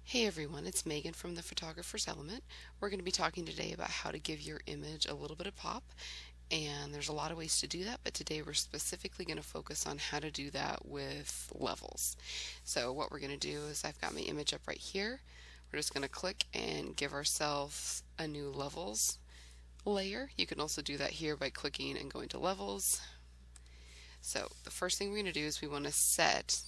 Hey everyone, it's Megan from the Photographer's Element. We're going to be talking today about how to give your image a little bit of pop, and there's a lot of ways to do that, but today we're specifically going to focus on how to do that with levels. So what we're going to do is I've got my image up right here. We're just going to click and give ourselves a new levels layer. You can also do that here by clicking and going to levels. So the first thing we're going to do is we want to set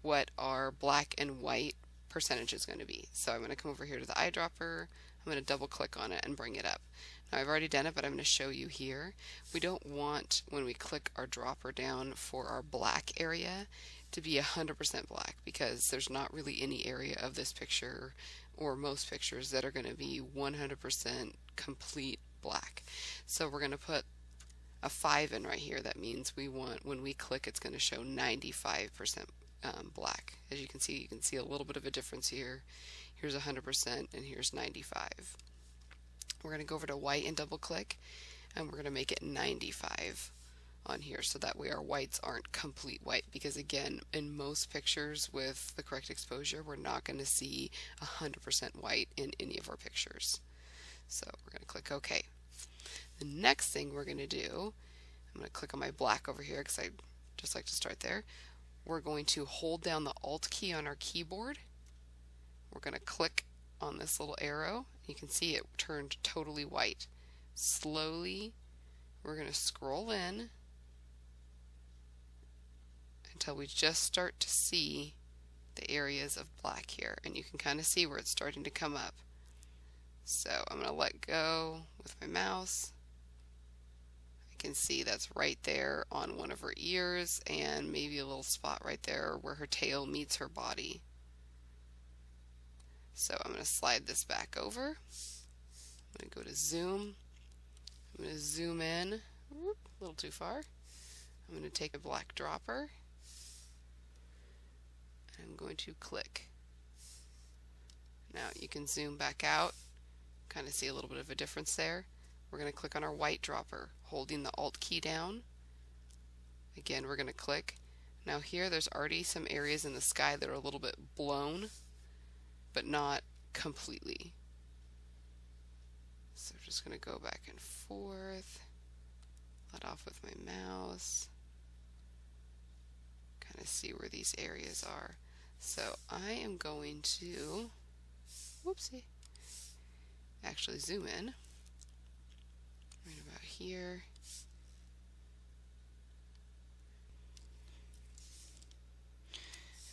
what our black and white percentage is going to be. So I'm going to come over here to the eyedropper, I'm going to double click on it and bring it up. Now I've already done it, but I'm going to show you here. We don't want, when we click our dropper down for our black area, to be 100% black, because there's not really any area of this picture or most pictures that are going to be 100% complete black. So we're going to put a 5 in right here. That means we want, when we click, it's going to show 95% black. As you can see a little bit of a difference here. Here's 100% and here's 95. We're going to go over to white and double click, and we're going to make it 95 on here, so that way our whites aren't complete white, because again, in most pictures with the correct exposure, we're not going to see 100% white in any of our pictures. So we're going to click OK. The next thing we're going to do, I'm going to click on my black over here because I just like to start there. We're going to hold down the Alt key on our keyboard. We're going to click on this little arrow. You can see it turned totally white. Slowly, we're going to scroll in until we just start to see the areas of black here. And you can kind of see where it's starting to come up. So I'm going to let go with my mouse. Can see that's right there on one of her ears, and maybe a little spot right there where her tail meets her body. So I'm going to slide this back over. I'm going to go to zoom. I'm going to zoom in. Whoop, a little too far. I'm going to take a black dropper. I'm going to click. Now you can zoom back out, kind of see a little bit of a difference there. We're going to click on our white dropper, holding the Alt key down. Again, we're going to click. Now here there's already some areas in the sky that are a little bit blown, but not completely. So I'm just going to go back and forth, let off with my mouse, kind of see where these areas are. So I am going to, whoopsie, actually zoom in. Right about here.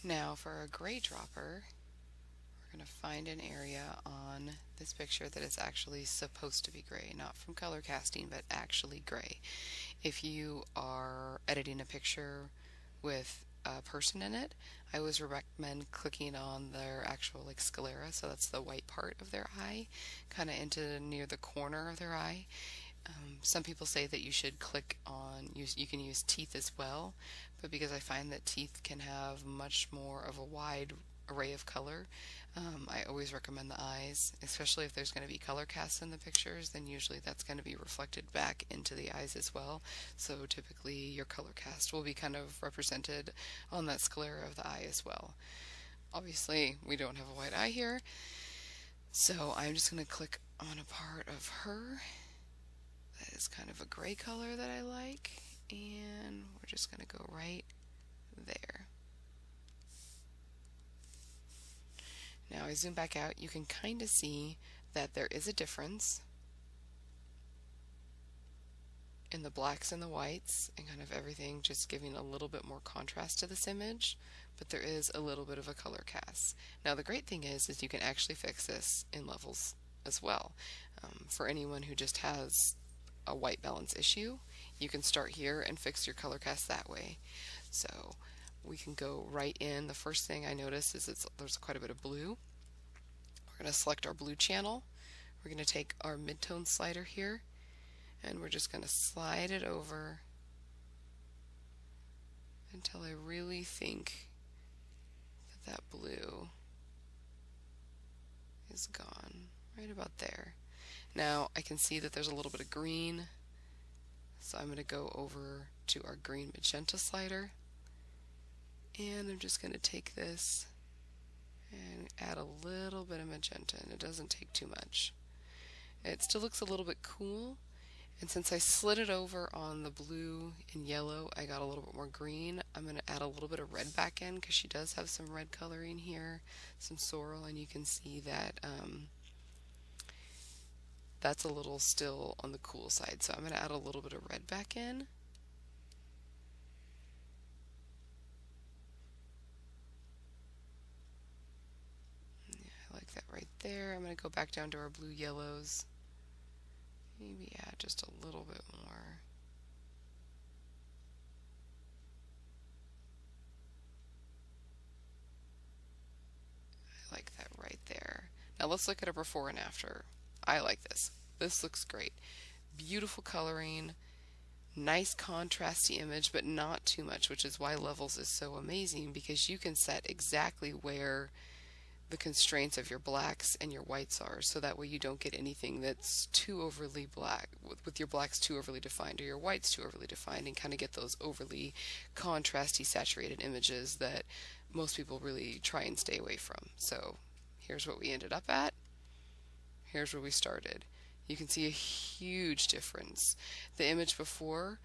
Now for a gray dropper, we're going to find an area on this picture that is actually supposed to be gray, not from color casting, but actually gray. If you are editing a picture with a person in it, I always recommend clicking on their actual sclera, so that's the white part of their eye, kind of into near the corner of their eye. Some people say that you should click on, you can use teeth as well, but because I find that teeth can have much more of a wide array of color, I always recommend the eyes, especially if there's going to be color casts in the pictures, then usually that's going to be reflected back into the eyes as well. So typically your color cast will be kind of represented on that sclera of the eye as well. Obviously we don't have a white eye here, so I'm just going to click on a part of her that is kind of a gray color that I like, and we're just going to go right there. Now I zoom back out, you can kind of see that there is a difference in the blacks and the whites and kind of everything, just giving a little bit more contrast to this image, but there is a little bit of a color cast. Now the great thing is you can actually fix this in levels as well. For anyone who just has a white balance issue, you can start here and fix your color cast that way. So we can go right in. The first thing I notice is there's quite a bit of blue. We're going to select our blue channel. We're going to take our midtone slider here, and we're just going to slide it over until I really think that blue is gone, right about there. Now I can see that there's a little bit of green, so I'm going to go over to our green magenta slider, and I'm just going to take this and add a little bit of magenta, and it doesn't take too much. It still looks a little bit cool, and since I slid it over on the blue and yellow, I got a little bit more green. I'm going to add a little bit of red back in because she does have some red coloring here, some sorrel, and you can see that that's a little still on the cool side. So I'm going to add a little bit of red back in. I like that right there. I'm going to go back down to our blue yellows. Maybe add just a little bit more. I like that right there. Now let's look at a before and after. I like this. This looks great. Beautiful coloring, nice contrasty image, but not too much, which is why Levels is so amazing, because you can set exactly where the constraints of your blacks and your whites are, so that way you don't get anything that's too overly black, with your blacks too overly defined or your whites too overly defined, and kind of get those overly contrasty saturated images that most people really try and stay away from. So here's what we ended up at. Here's where we started. You can see a huge difference. The image before,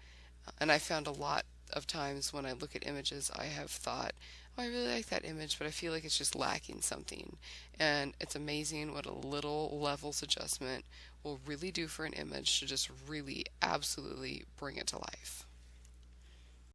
and I found a lot of times when I look at images, I have thought, oh, I really like that image, but I feel like it's just lacking something. And it's amazing what a little Levels adjustment will really do for an image to just really absolutely bring it to life.